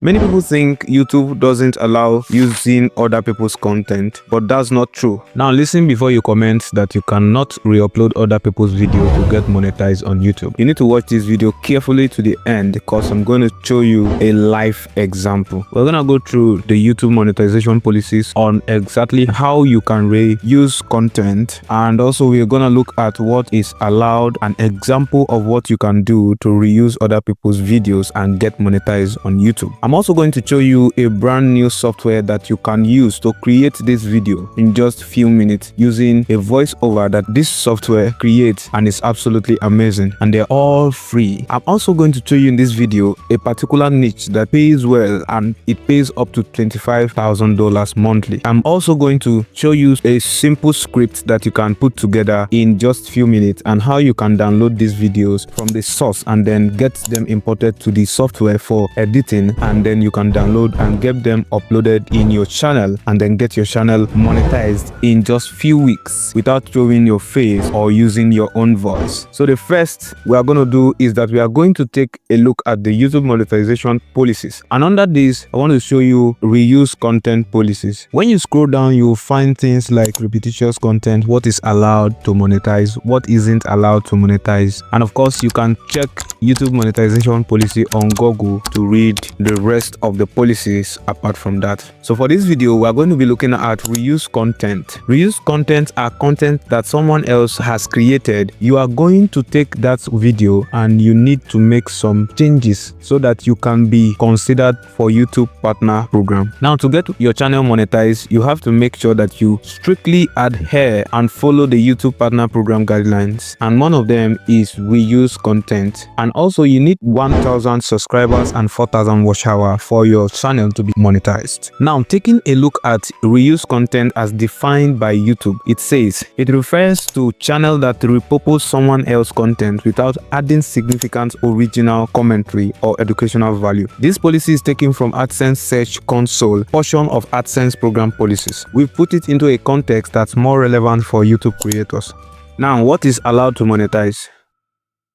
Many people think YouTube doesn't allow using other people's content, but that's not true. Now listen before you comment that you cannot re-upload other people's video to get monetized on YouTube. You need to watch this video carefully to the end because I'm going to show you a live example. We're going to go through the YouTube monetization policies on exactly how you can reuse content, and also we're going to look at what is allowed, an example of what you can do to reuse other people's videos and get monetized on YouTube. I'm also going to show you a brand new software that you can use to create this video in just a few minutes using a voiceover that this software creates, and it's absolutely amazing, and they're all free. I'm also going to show you in this video a particular niche that pays well, and it pays up to $25,000 monthly. I'm also going to show you a simple script that you can put together in just a few minutes and how you can download these videos from the source and then get them imported to the software for editing, and then you can download and get them uploaded in your channel and then get your channel monetized in just few weeks without showing your face or using your own voice. So the first we are going to do is that we are going to take a look at the YouTube monetization policies, and under this I want to show you reuse content policies. When you scroll down, you will find things like repetitious content, what is allowed to monetize, what isn't allowed to monetize, and of course you can check YouTube monetization policy on Google to read the rest of the policies apart from that. So for this video we are going to be looking at reuse content. Reuse content are content that someone else has created. You are going to take that video and you need to make some changes so that you can be considered for YouTube partner program. Now to get your channel monetized, you have to make sure that you strictly adhere and follow the YouTube partner program guidelines, and one of them is reuse content. And also you need 1,000 subscribers and 4,000 watch hour for your channel to be monetized. Now taking a look at reuse content as defined by YouTube, it says it refers to channel that repurpose someone else's content without adding significant original commentary or educational value. This policy is taken from AdSense Search Console portion of AdSense program policies. We've put it into a context that's more relevant for YouTube creators. Now, what is allowed to monetize?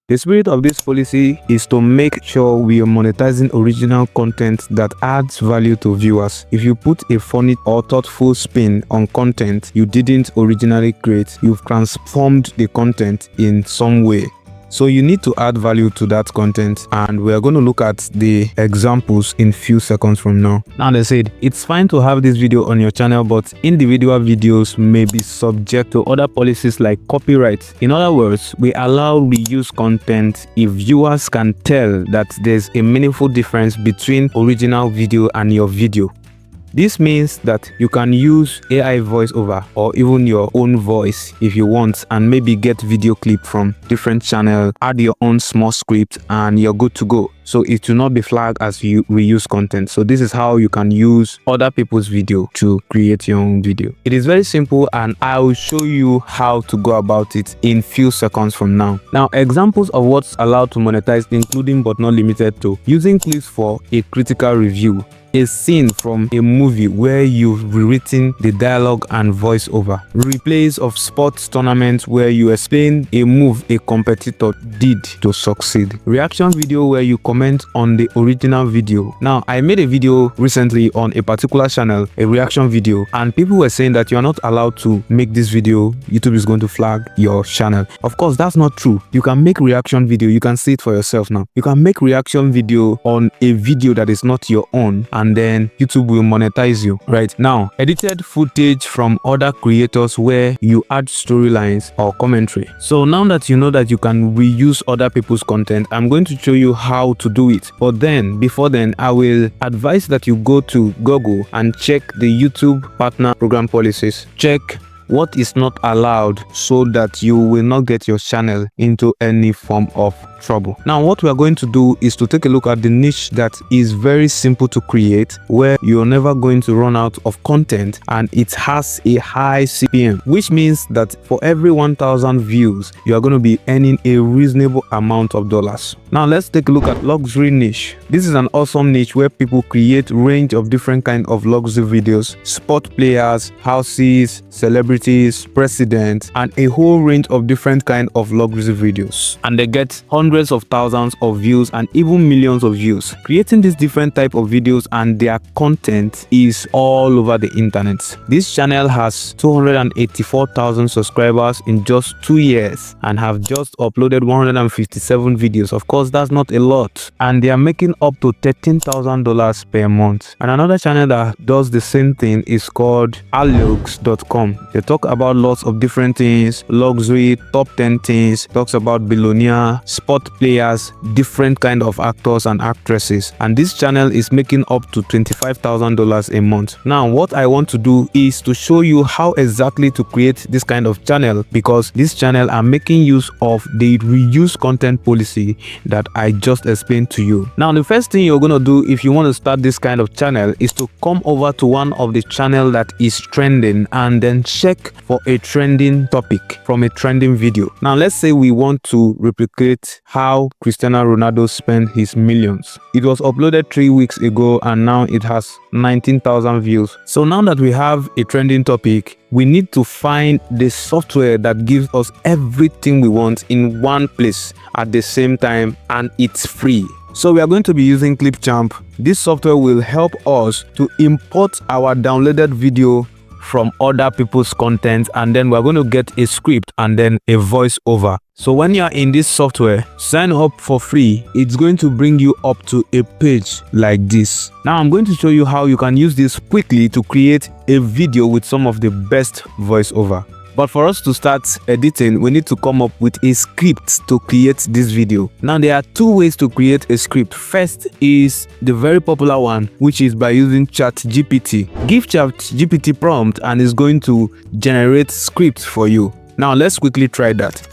The spirit of this policy is to make sure we are monetizing original content that adds value to viewers. If you put a funny or thoughtful spin on content you didn't originally create, you've transformed the content in some way. So you need to add value to that content, and we are going to look at the examples in few seconds from now. Now they said it's fine to have this video on your channel, but individual videos may be subject to other policies like copyright. In other words, we allow reuse content if viewers can tell that there's a meaningful difference between original video and your video. This means that you can use AI voiceover or even your own voice if you want, and maybe get video clip from different channel, add your own small script, and you're good to go. So it will not be flagged as you reuse content. So this is how you can use other people's video to create your own video. It is very simple, and I will show you how to go about it in few seconds from now. Now, examples of what's allowed to monetize, including but not limited to using clips for a critical review, a scene from a movie where you've rewritten the dialogue and voiceover, replays of sports tournaments where you explain a move a competitor did to succeed, reaction video where you comment on the original video. Now, I made a video recently on a particular channel, a reaction video, and people were saying that you are not allowed to make this video. YouTube is going to flag your channel. Of course, that's not true. You can make reaction video. You can see it for yourself now. You can make reaction video on a video that is not your own, and then YouTube will monetize you. Right now, edited footage from other creators where you add storylines or commentary. So now that you know that you can reuse other people's content, I'm going to show you how to do it. But then, before then, I will advise that you go to Google and check the YouTube partner program policies. Check what is not allowed so that you will not get your channel into any form of trouble. Now, what we are going to do is to take a look at the niche that is very simple to create, where you're never going to run out of content, and it has a high CPM, which means that for every 1,000 views you are going to be earning a reasonable amount of dollars. Now let's take a look at luxury niche. This is an awesome niche where people create range of different kind of luxury videos, sport players, houses, celebrities, presidents, and a whole range of different kind of luxury videos, and they get hundreds hundreds of thousands of views and even millions of views. Creating these different type of videos and their content is all over the internet. This channel has 284,000 subscribers in just 2 years and have just uploaded 157 videos. Of course, that's not a lot, and they are making up to $13,000 per month. And another channel that does the same thing is called alux.com. They talk about lots of different things: luxury, top 10 things, talks about billionaire, sport players, different kind of actors and actresses. And this channel is making up to $25,000 a month. Now what I want to do is to show you how exactly to create this kind of channel, because this channel are making use of the reuse content policy that I just explained to you. Now the first thing you're gonna do if you want to start this kind of channel is to come over to one of the channel that is trending and then check for a trending topic from a trending video. Now let's say we want to replicate how Cristiano Ronaldo spent his millions. It was uploaded 3 weeks ago and now it has 19,000 views. So now that we have a trending topic, we need to find the software that gives us everything we want in one place at the same time, and it's free. So we are going to be using Clipchamp. This software will help us to import our downloaded video from other people's content, and then we're going to get a script and then a voiceover. So when you are in this software, sign up for free. It's going to bring you up to a page like this. Now I'm going to show you how you can use this quickly to create a video with some of the best voiceover. But for us to start editing, we need to come up with a script to create this video. Now there are two ways to create a script. First is the very popular one, which is by using ChatGPT. Give ChatGPT prompt and it's going to generate scripts for you. Now let's quickly try that.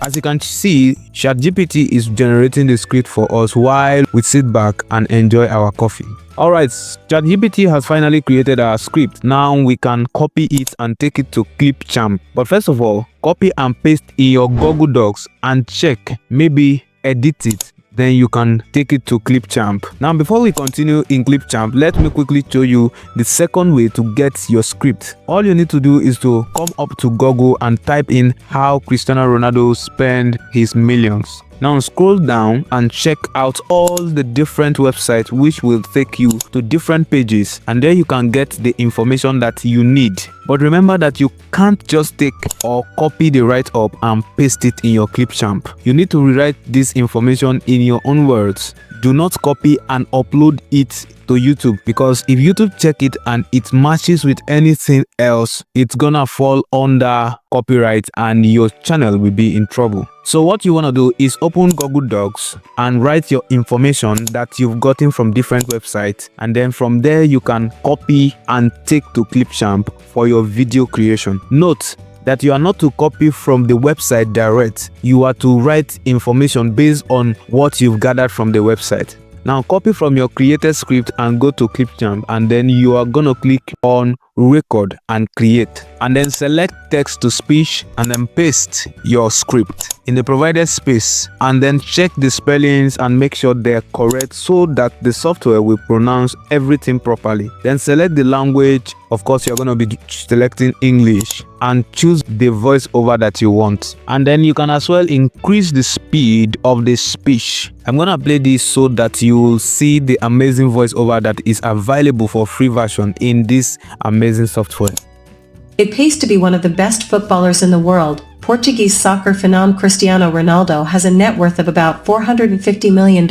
As you can see, ChatGPT is generating the script for us while we sit back and enjoy our coffee. Alright, ChatGPT has finally created our script. Now we can copy it and take it to Clipchamp. But first of all, copy and paste in your Google Docs and check, maybe edit it. Then you can take it to Clipchamp. Now before we continue in Clipchamp, let me quickly show you the second way to get your script. All you need to do is to come up to Google and type in how Cristiano Ronaldo spent his millions. Now scroll down and check out all the different websites which will take you to different pages, and there you can get the information that you need. But remember that you can't just take or copy the write-up and paste it in your Clipchamp. You need to rewrite this information in your own words. Do not copy and upload it to YouTube, because if YouTube check it and it matches with anything else, it's gonna fall under copyright and your channel will be in trouble. So what you want to do is open Google Docs and write your information that you've gotten from different websites, and then from there you can copy and take to Clipchamp for your video creation. Note that you are not to copy from the website direct. You are to write information based on what you've gathered from the website. Now copy from your created script and go to Clipchamp, and then you are gonna click on record and create, and then select text to speech and then paste your script in the provided space, and then check the spellings and make sure they're correct so that the software will pronounce everything properly. Then select the language. Of course, you're going to be selecting English, and choose the voiceover that you want. And then you can as well increase the speed of the speech. I'm going to play this so that you will see the amazing voiceover that is available for free version in this amazing software. It pays to be one of the best footballers in the world. Portuguese soccer phenom Cristiano Ronaldo has a net worth of about $450 million.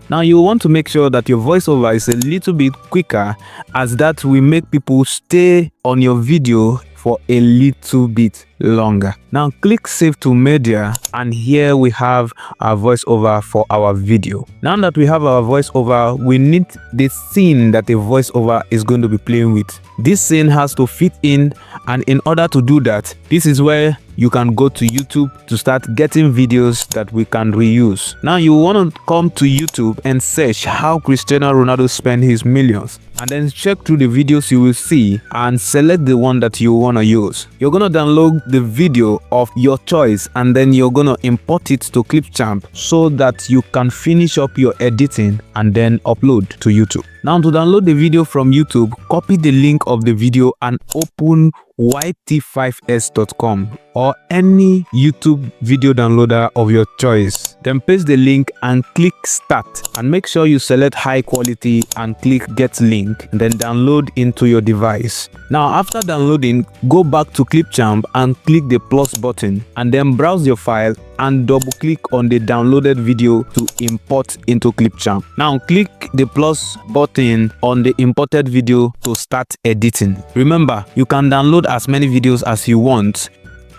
Now you want to make sure that your voiceover is a little bit quicker, as that will make people stay on your video for a little bit longer. Now click save to media, and here we have our voiceover for our video. Now that we have our voiceover, we need the scene that the voiceover is going to be playing with. This scene has to fit in, and in order to do that, this is where you can go to YouTube to start getting videos that we can reuse. Now you want to come to YouTube and search how Cristiano Ronaldo spent his millions, and then check through the videos you will see and select the one that you want to use. You're going to download the video of your choice, and then you're going to import it to Clipchamp so that you can finish up your editing and then upload to YouTube. Now to download the video from YouTube, copy the link of the video and open yt5s.com or any YouTube video downloader of your choice. Then paste the link and click start, and make sure you select high quality and click get link, then download into your device. Now after downloading, go back to Clipchamp and click the plus button, and then browse your file and double click on the downloaded video to import into Clipchamp. Now click the plus button on the imported video to start editing. Remember, you can download as many videos as you want.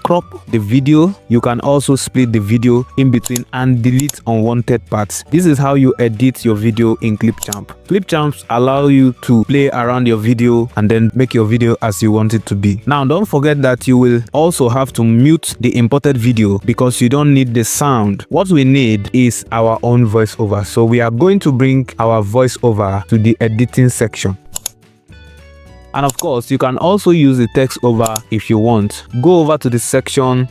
Crop the video. You can also split the video in between and delete unwanted parts. This is how you edit your video in Clipchamp. Clipchamps allow you to play around your video and then make your video as you want it to be. Now don't forget that you will also have to mute the imported video because you don't need the sound. What we need is our own voiceover. So we are going to bring our voiceover to the editing section. And of course, you can also use the text over if you want. Go over to this section,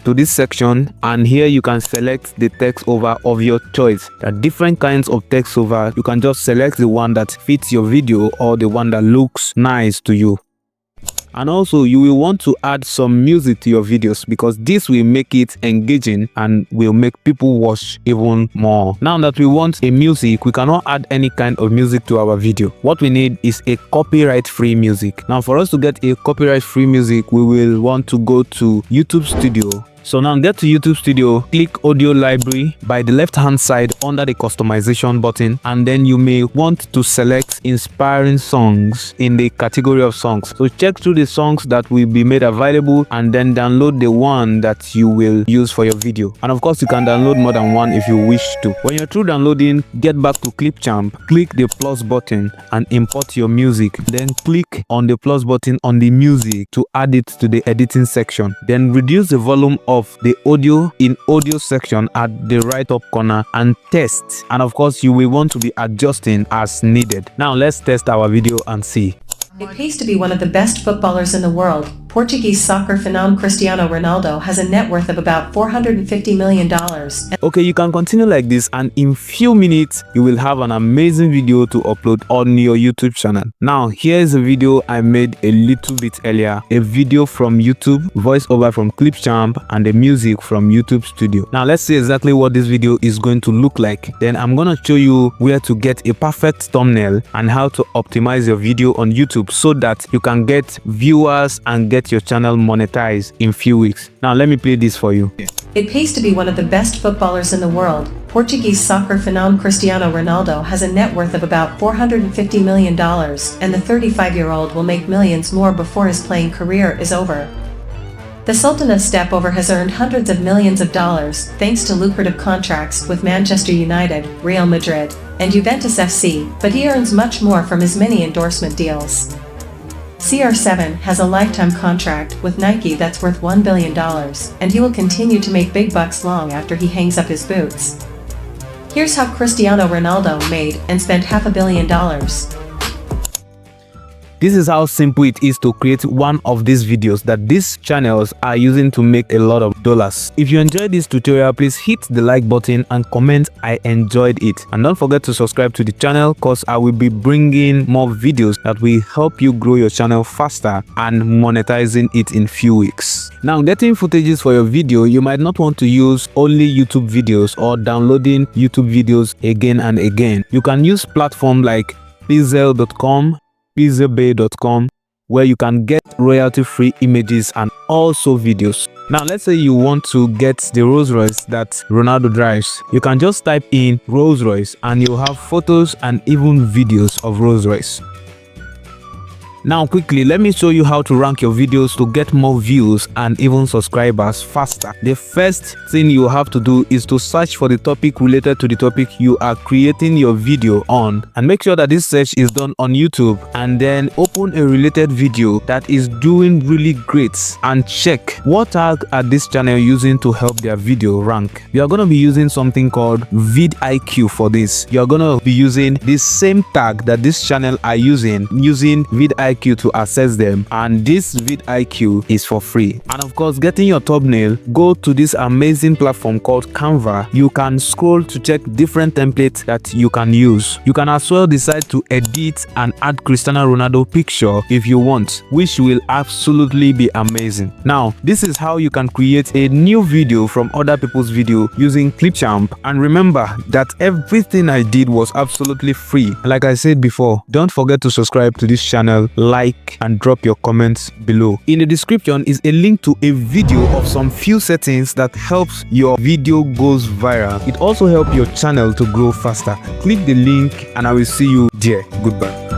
and here you can select the text over of your choice. There are different kinds of text over. You can just select the one that fits your video or the one that looks nice to you. And also you will want to add some music to your videos because this will make it engaging and will make people watch even more. Now that we want a music, we cannot add any kind of music to our video. What we need is a copyright free music. Now for us to get a copyright free music, we will want to go to YouTube Studio. So now get to YouTube Studio, click Audio Library by the left hand side under the customization button, and then you may want to select inspiring songs in the category of songs. So check through the songs that will be made available and then download the one that you will use for your video. And of course you can download more than one if you wish to. When you're through downloading, get back to Clipchamp, click the plus button and import your music. Then click on the plus button on the music to add it to the editing section. Then reduce the volume of the audio in audio section at the right up corner and test. And of course you will want to be adjusting as needed. Now let's test our video and see. It pays to be one of the best footballers in the world. Portuguese soccer phenom Cristiano Ronaldo has a net worth of about $450 million. Okay, you can continue like this, and in few minutes you will have an amazing video to upload on your YouTube channel. Now here is a video I made a little bit earlier, a video from YouTube, voiceover from Clipchamp, and the music from YouTube Studio. Now let's see exactly what this video is going to look like. Then I'm gonna show you where to get a perfect thumbnail and how to optimize your video on YouTube so that you can get viewers and get your channel monetized in few weeks. Now let me play this for you. It pays to be one of the best footballers in the world. Portuguese soccer phenom Cristiano Ronaldo has a net worth of about $450 million, and the 35-year-old will make millions more before his playing career is over. The Sultan of Stepover has earned hundreds of millions of dollars thanks to lucrative contracts with Manchester United, Real Madrid, and Juventus FC, but he earns much more from his many endorsement deals. CR7 has a lifetime contract with Nike that's worth $1 billion, and he will continue to make big bucks long after he hangs up his boots. Here's how Cristiano Ronaldo made and spent $500 million. This is how simple it is to create one of these videos that these channels are using to make a lot of dollars. If you enjoyed this tutorial, please hit the like button and comment I enjoyed it. And don't forget to subscribe to the channel because I will be bringing more videos that will help you grow your channel faster and monetizing it in few weeks. Now, getting footages for your video, you might not want to use only YouTube videos or downloading YouTube videos again and again. You can use platforms like pixel.com, pixelbay.com, where you can get royalty-free images and also videos. Now let's say you want to get the Rolls Royce that Ronaldo drives. You can just type in Rolls Royce and you'll have photos and even videos of Rolls Royce. Now quickly, let me show you how to rank your videos to get more views and even subscribers faster. The first thing you have to do is to search for the topic related to the topic you are creating your video on, and make sure that this search is done on YouTube, and then open a related video that is doing really great and check what tag are this channel using to help their video rank. You are going to be using something called vidIQ for this. You are going to be using the same tag that this channel are using vidIQ vidIQ to access them, and this vidIQ is for free. And of course, getting your thumbnail, go to this amazing platform called Canva. You can scroll to check different templates that you can use. You can as well decide to edit and add Cristiano Ronaldo picture if you want, which will absolutely be amazing. Now, this is how you can create a new video from other people's video using Clipchamp. And remember that everything I did was absolutely free. Like I said before, don't forget to subscribe to this channel, like, and drop your comments below. In the description is a link to a video of some few settings that helps your video goes viral. It also helps your channel to grow faster. Click the link and I will see you there. Goodbye.